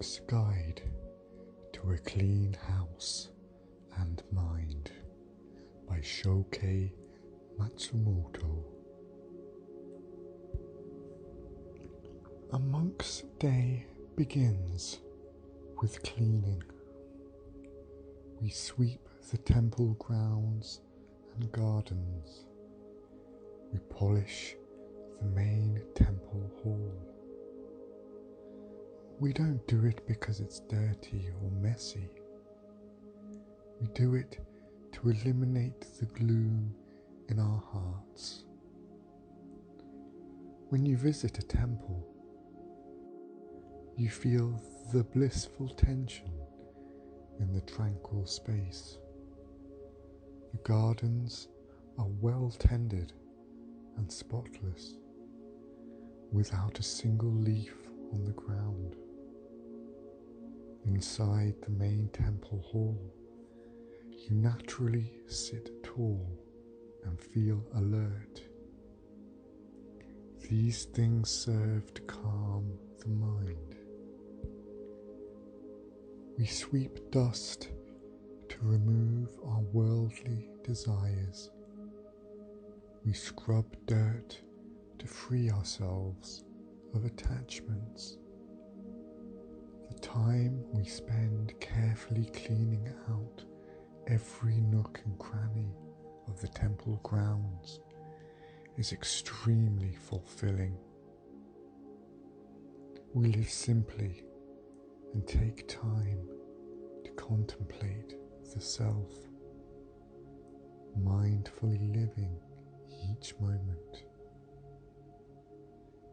Monk's Guide to a Clean House and Mind by Shoukei Matsumoto. A monk's day begins with cleaning. We sweep the temple grounds and gardens. We polish the main temple hall. We don't do it because it's dirty or messy. We do it to eliminate the gloom in our hearts. When you visit a temple, you feel the blissful tension in the tranquil space. The gardens are well tended and spotless, without a single leaf on the ground. Inside the main temple hall, you naturally sit tall and feel alert. These things serve to calm the mind. We sweep dust to remove our worldly desires. We scrub dirt to free ourselves of attachments. The time we spend carefully cleaning out every nook and cranny of the temple grounds is extremely fulfilling. We live simply and take time to contemplate the self, mindfully living each moment.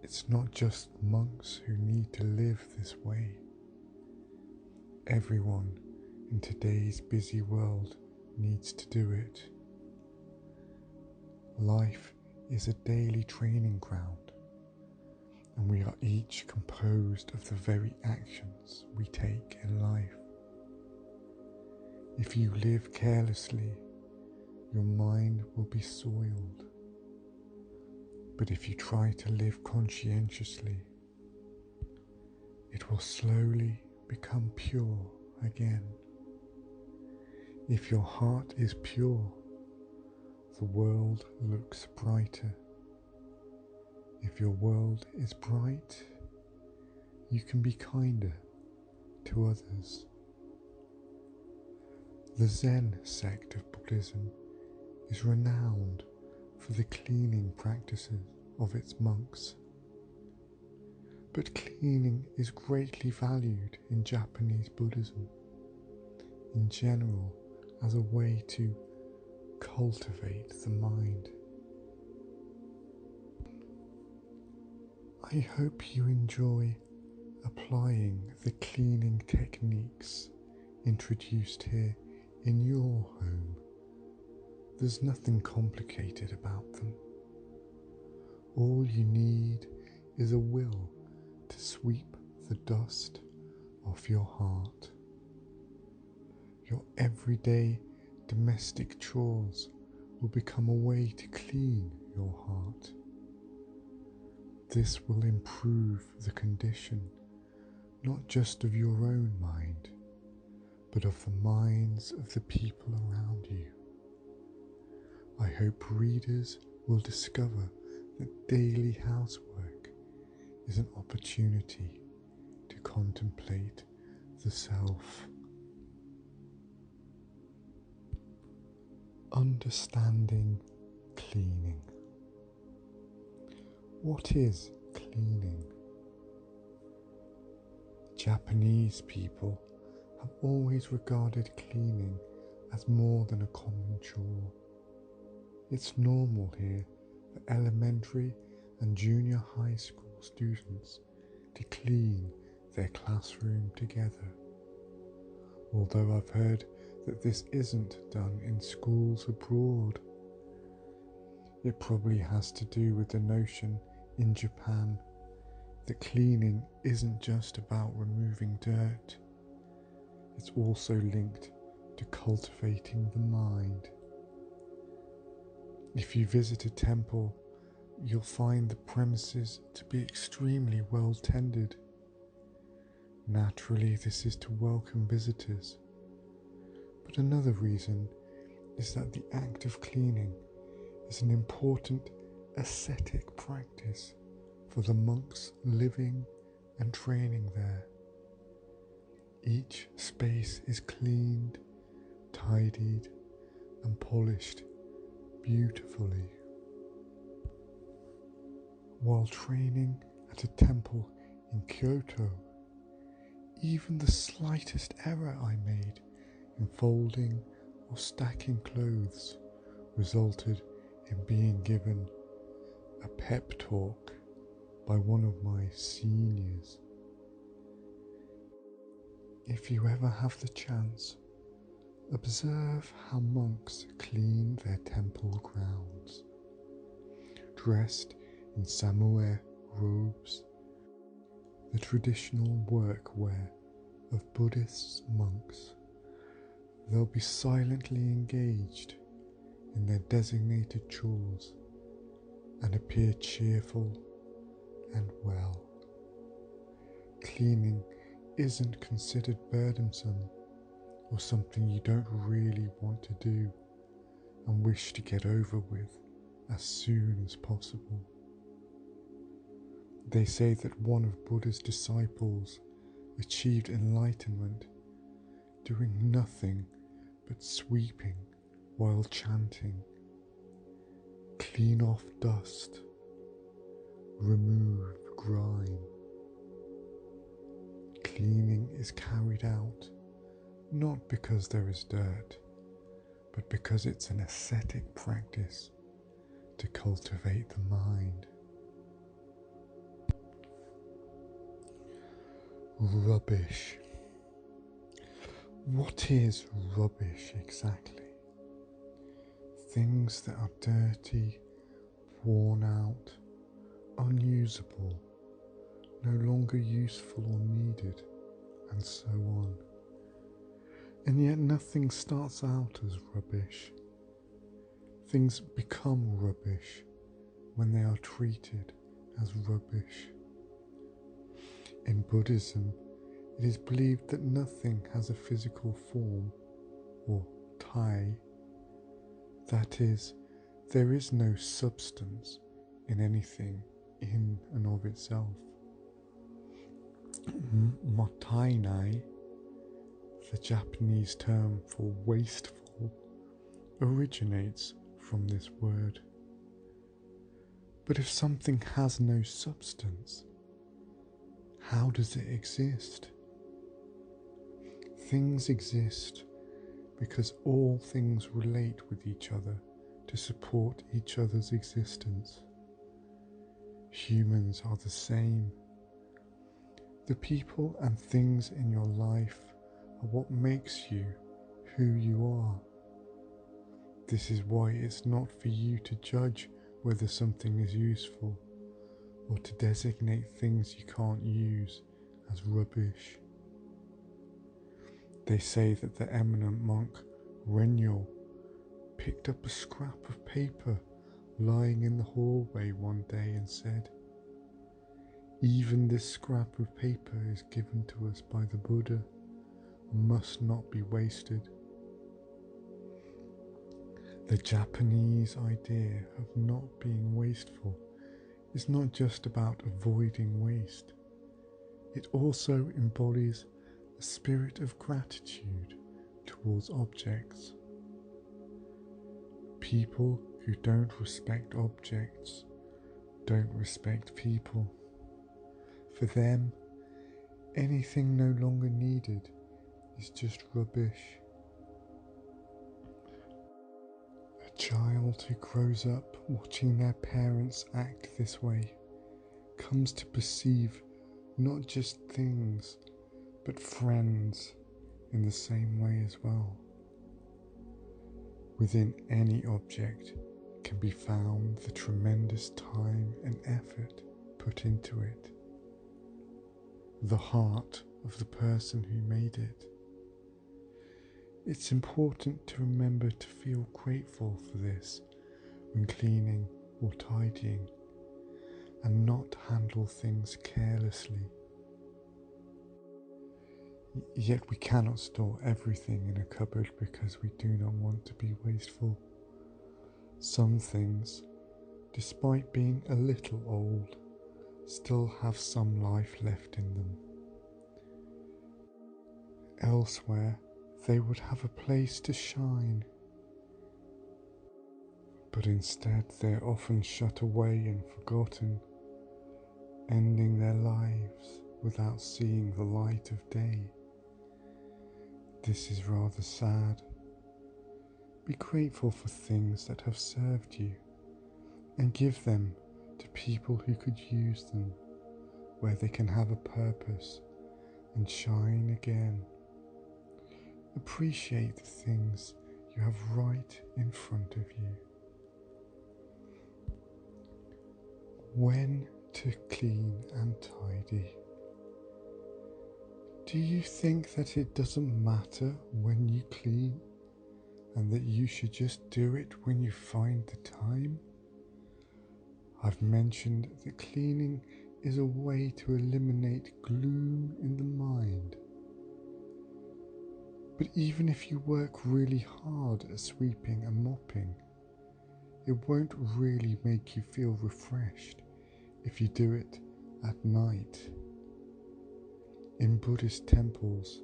It's not just monks who need to live this way. Everyone in today's busy world needs to do it. Life is a daily training ground, and we are each composed of the very actions we take in life. If you live carelessly, your mind will be soiled. But if you try to live conscientiously, it will slowly become pure again. If your heart is pure, the world looks brighter. If your world is bright, you can be kinder to others. The ZEN sect of Buddhism is renowned for the cleaning practices of its monks. But cleaning is greatly valued in Japanese Buddhism in general as a way to cultivate the mind. I hope you enjoy applying the cleaning techniques introduced here in your home. There's nothing complicated about them. All you need is a will to sweep the dust off your heart. Your everyday domestic chores will become a way to clean your heart. This will improve the condition not just of your own mind, but of the minds of the people around you. I hope readers will discover that daily housework is an opportunity to contemplate the self. Understanding cleaning. What is cleaning? Japanese people have always regarded cleaning as more than a common chore. It's normal here for elementary and junior high school students to clean their classroom together. Although I've heard that this isn't done in schools abroad. It probably has to do with the notion in Japan that cleaning isn't just about removing dirt. It's also linked to cultivating the mind. If you visit a temple, you'll find the premises to be extremely well tended. Naturally, this is to welcome visitors, but another reason is that the act of cleaning is an important ascetic practice for the monks living and training there. Each space is cleaned, tidied, and polished beautifully. While training at a temple in Kyoto, even the slightest error I made in folding or stacking clothes resulted in being given a pep talk by one of my seniors. If you ever have the chance, observe how monks clean their temple grounds. Dressed in samurai robes, the traditional workwear of Buddhist monks, they'll be silently engaged in their designated chores and appear cheerful and well. Cleaning isn't considered burdensome or something you don't really want to do and wish to get over with as soon as possible. They say that one of Buddha's disciples achieved enlightenment doing nothing but sweeping while chanting, "Clean off dust, remove grime." Cleaning is carried out not because there is dirt, but because it's an ascetic practice to cultivate the mind. Rubbish. What is rubbish exactly? Things that are dirty, worn out, unusable, no longer useful or needed, and so on. And yet nothing starts out as rubbish. Things become rubbish when they are treated as rubbish. In Buddhism, it is believed that nothing has a physical form, or tai. That is, there is no substance in anything in and of itself. Mottainai, the Japanese term for wasteful, originates from this word. But if something has no substance, how does it exist? Things exist because all things relate with each other to support each other's existence. Humans are the same. The people and things in your life are what makes you who you are. This is why it's not for you to judge whether something is useful, or to designate things you can't use as rubbish. They say that the eminent monk Renyo picked up a scrap of paper lying in the hallway one day and said, "Even this scrap of paper is given to us by the Buddha and must not be wasted." The Japanese idea of not being wasteful is not just about avoiding waste. It also embodies a spirit of gratitude towards objects. People who don't respect objects don't respect people. For them, anything no longer needed is just rubbish. A child who grows up watching their parents act this way comes to perceive not just things, but friends in the same way as well. Within any object can be found the tremendous time and effort put into it, the heart of the person who made it. It's important to remember to feel grateful for this when cleaning or tidying, and not handle things carelessly. Yet we cannot store everything in a cupboard because we do not want to be wasteful. Some things, despite being a little old, still have some life left in them. Elsewhere, they would have a place to shine, but instead they are often shut away and forgotten, ending their lives without seeing the light of day. This is rather sad. Be grateful for things that have served you and give them to people who could use them, where they can have a purpose and shine again. Appreciate the things you have right in front of you. When to clean and tidy. Do you think that it doesn't matter when you clean and that you should just do it when you find the time? I've mentioned that cleaning is a way to eliminate gloom in the mind. But even if you work really hard at sweeping and mopping, it won't really make you feel refreshed if you do it at night. In Buddhist temples,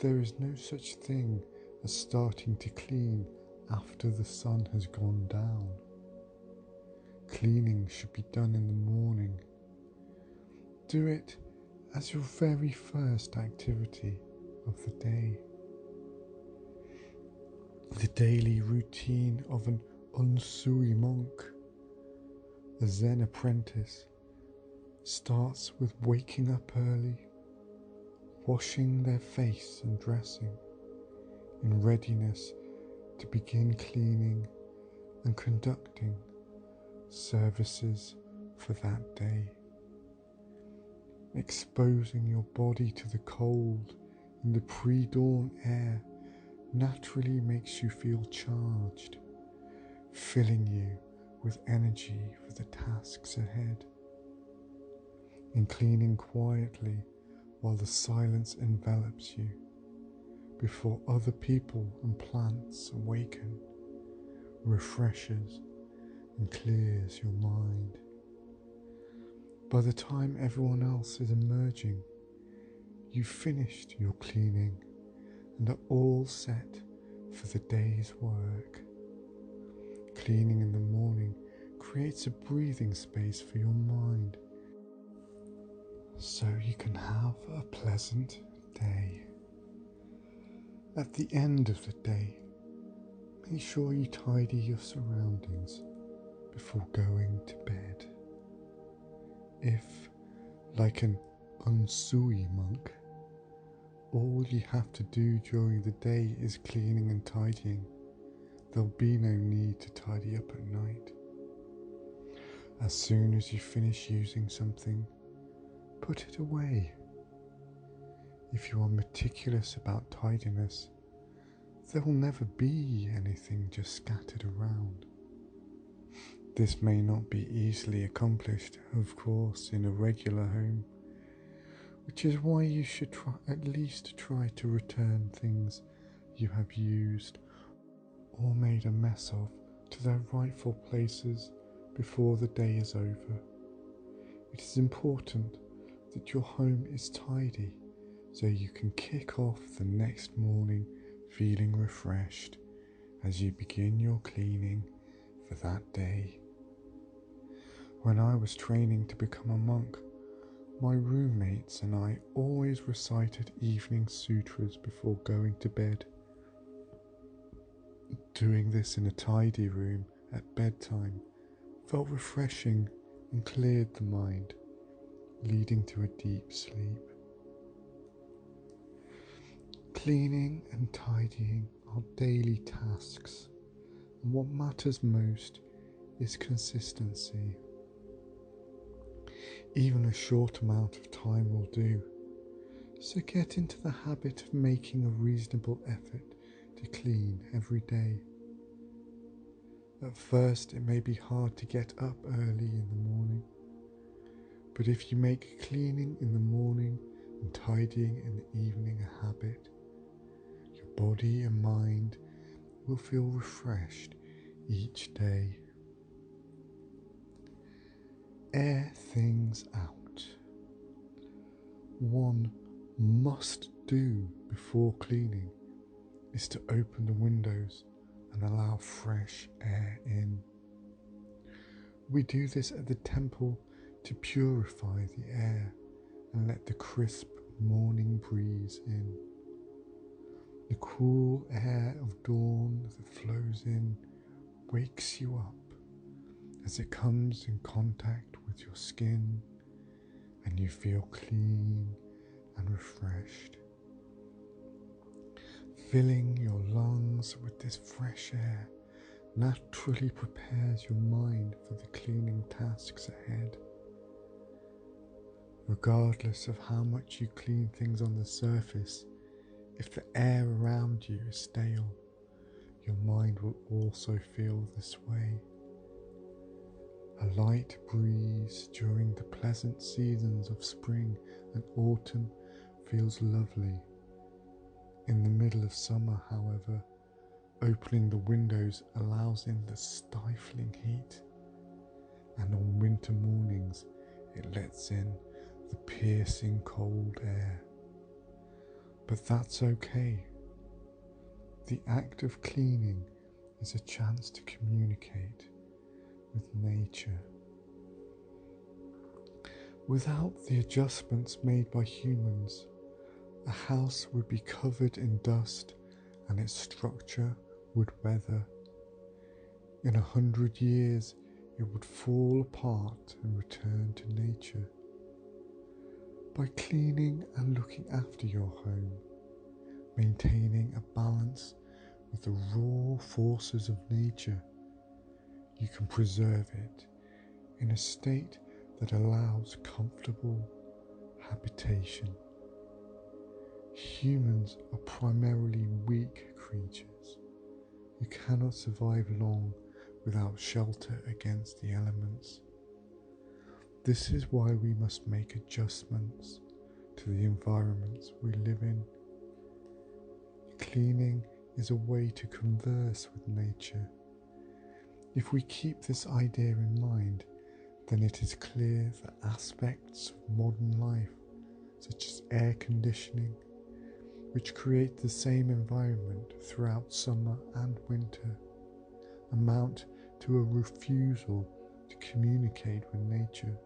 there is no such thing as starting to clean after the sun has gone down. Cleaning should be done in the morning. Do it as your very first activity of the day. The daily routine of an unsui monk, a Zen apprentice, starts with waking up early, washing their face and dressing, in readiness to begin cleaning and conducting services for that day. Exposing your body to the cold in the pre-dawn air naturally makes you feel charged, filling you with energy for the tasks ahead. In cleaning quietly while the silence envelops you, before other people and plants awaken, refreshes and clears your mind. By the time everyone else is emerging, you've finished your cleaning and are all set for the day's work. Cleaning in the morning creates a breathing space for your mind, so you can have a pleasant day. At the end of the day, make sure you tidy your surroundings before going to bed. If, like an unsui monk, all you have to do during the day is cleaning and tidying, there'll be no need to tidy up at night. As soon as you finish using something, put it away. If you are meticulous about tidiness, there will never be anything just scattered around. This may not be easily accomplished, of course, in a regular home, which is why you should at least try to return things you have used or made a mess of to their rightful places before the day is over. It is important that your home is tidy so you can kick off the next morning feeling refreshed as you begin your cleaning for that day. When I was training to become a monk, my roommates and I always recited evening sutras before going to bed. Doing this in a tidy room at bedtime felt refreshing and cleared the mind, leading to a deep sleep. Cleaning and tidying are daily tasks, and what matters most is consistency. Even a short amount of time will do, so get into the habit of making a reasonable effort to clean every day. At first it may be hard to get up early in the morning, but if you make cleaning in the morning and tidying in the evening a habit, your body and mind will feel refreshed each day. Air things out. One must do before cleaning is to open the windows and allow fresh air in. We do this at the temple to purify the air and let the crisp morning breeze in. The cool air of dawn that flows in wakes you up as it comes in contact with your skin and you feel clean and refreshed. Filling your lungs with this fresh air naturally prepares your mind for the cleaning tasks ahead. Regardless of how much you clean things on the surface, if the air around you is stale, your mind will also feel this way. A light breeze during the pleasant seasons of spring and autumn feels lovely. In the middle of summer, however, opening the windows allows in the stifling heat, and on winter mornings it lets in the piercing cold air. But that's okay. The act of cleaning is a chance to communicate with nature. Without the adjustments made by humans, a house would be covered in dust and its structure would weather. In 100 years, it would fall apart and return to nature. By cleaning and looking after your home, maintaining a balance with the raw forces of nature, you can preserve it in a state that allows comfortable habitation. Humans are primarily weak creatures who cannot survive long without shelter against the elements. This is why we must make adjustments to the environments we live in. Cleaning is a way to converse with nature. If we keep this idea in mind, then it is clear that aspects of modern life, such as air conditioning, which create the same environment throughout summer and winter, amount to a refusal to communicate with nature.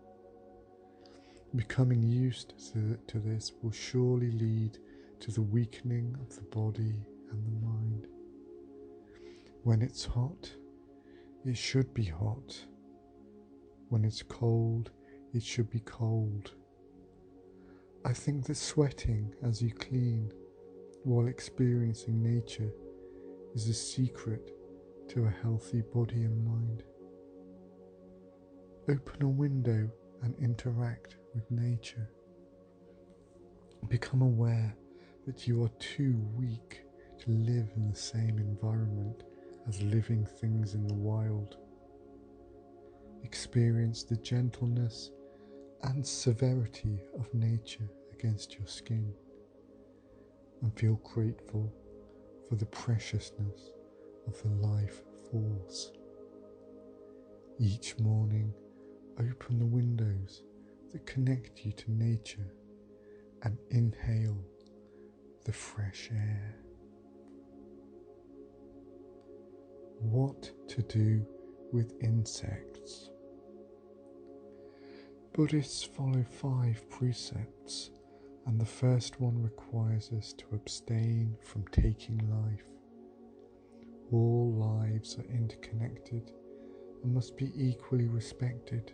Becoming used to this will surely lead to the weakening of the body and the mind. When it's hot, it should be hot. When it's cold, it should be cold. I think that sweating as you clean while experiencing nature is the secret to a healthy body and mind. Open a window and interact with nature. Become aware that you are too weak to live in the same environment as living things in the wild. Experience the gentleness and severity of nature against your skin, and feel grateful for the preciousness of the life force. Each morning, open the windows that connect you to nature and inhale the fresh air. What to do with insects? Buddhists follow 5 precepts, and the first one requires us to abstain from taking life. All lives are interconnected and must be equally respected.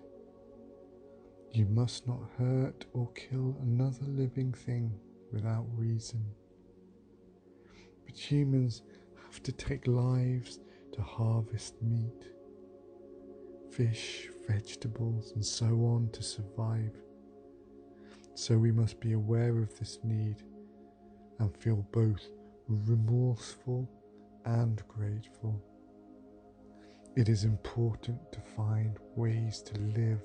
You must not hurt or kill another living thing without reason. But humans have to take lives to harvest meat, fish, vegetables, and so on to survive. So we must be aware of this need and feel both remorseful and grateful. It is important to find ways to live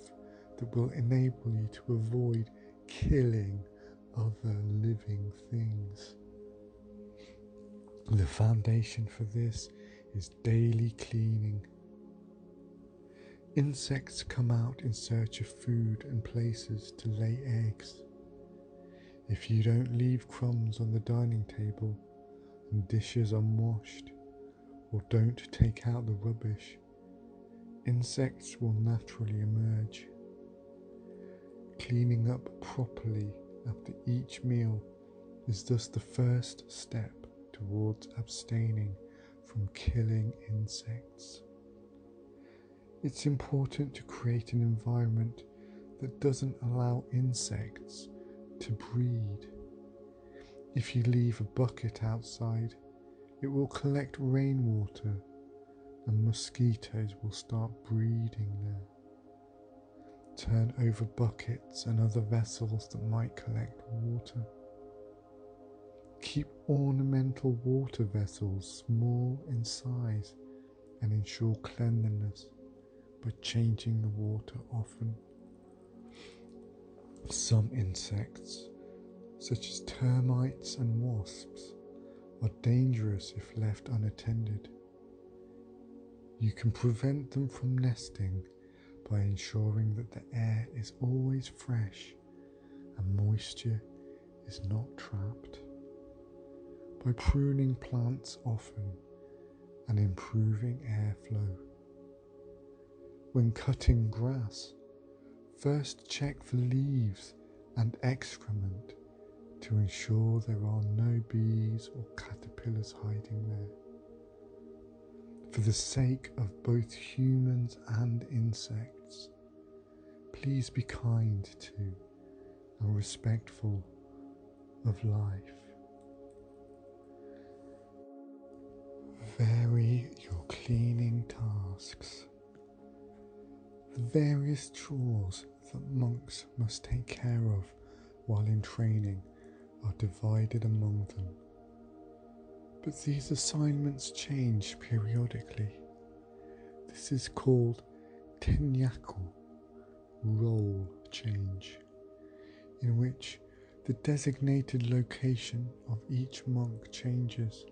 that will enable you to avoid killing other living things. The foundation for this is daily cleaning. Insects come out in search of food and places to lay eggs. If you don't leave crumbs on the dining table and dishes unwashed, or don't take out the rubbish, insects will naturally emerge. Cleaning up properly after each meal is thus the first step towards abstaining from killing insects. It's important to create an environment that doesn't allow insects to breed. If you leave a bucket outside, it will collect rainwater and mosquitoes will start breeding there. Turn over buckets and other vessels that might collect water. Keep ornamental water vessels small in size and ensure cleanliness by changing the water often. Some insects, such as termites and wasps, are dangerous if left unattended. You can prevent them from nesting by ensuring that the air is always fresh and moisture is not trapped. By pruning plants often and improving airflow. When cutting grass, first check for leaves and excrement to ensure there are no bees or caterpillars hiding there. For the sake of both humans and insects, please be kind to and respectful of life. Vary your cleaning tasks. The various chores that monks must take care of while in training are divided among them. But these assignments change periodically. This is called tenyaku, role change, in which the designated location of each monk changes.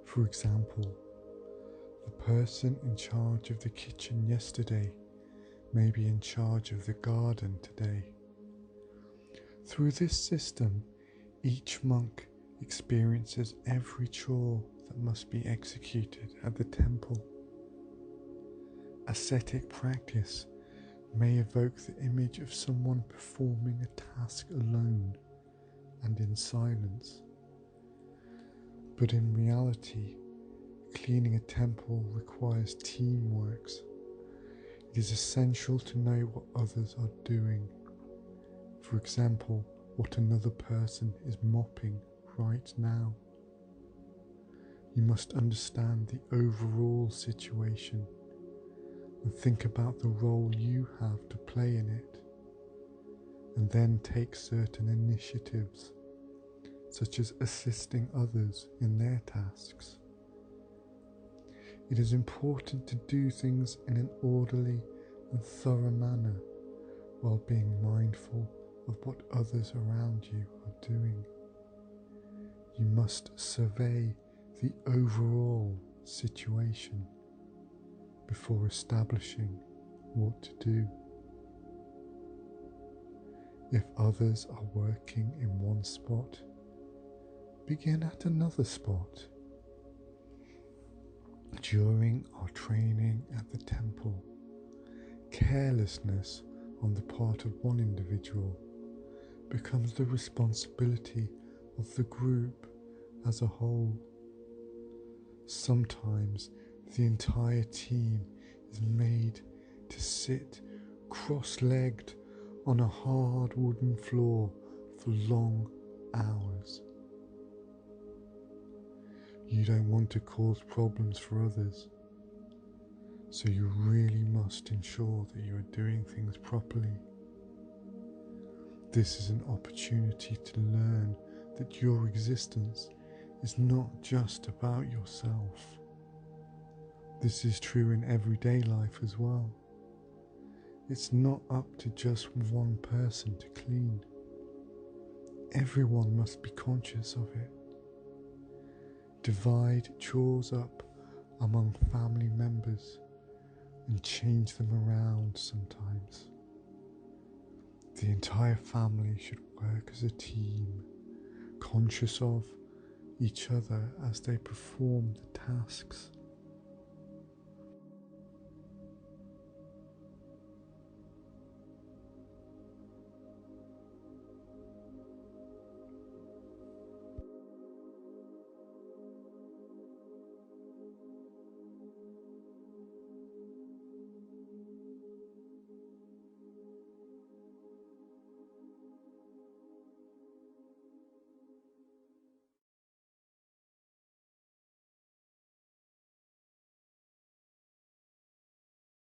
For example, the person in charge of the kitchen yesterday may be in charge of the garden today. Through this system, each monk experiences every chore that must be executed at the temple. Ascetic practice may evoke the image of someone performing a task alone and in silence. But in reality, cleaning a temple requires teamwork. It is essential to know what others are doing. For example, what another person is mopping right now. You must understand the overall situation and think about the role you have to play in it, and then take certain initiatives, such as assisting others in their tasks. It is important to do things in an orderly and thorough manner while being mindful of what others around you are doing. You must survey the overall situation before establishing what to do. If others are working in one spot, begin at another spot. During our training at the temple, carelessness on the part of one individual becomes the responsibility of the group as a whole. Sometimes the entire team is made to sit cross-legged on a hard wooden floor for long hours. You don't want to cause problems for others, so you really must ensure that you are doing things properly. This is an opportunity to learn that your existence is not just about yourself. This is true in everyday life as well. It's not up to just one person to clean. Everyone must be conscious of it. Divide chores up among family members and change them around sometimes. The entire family should work as a team, conscious of each other as they perform the tasks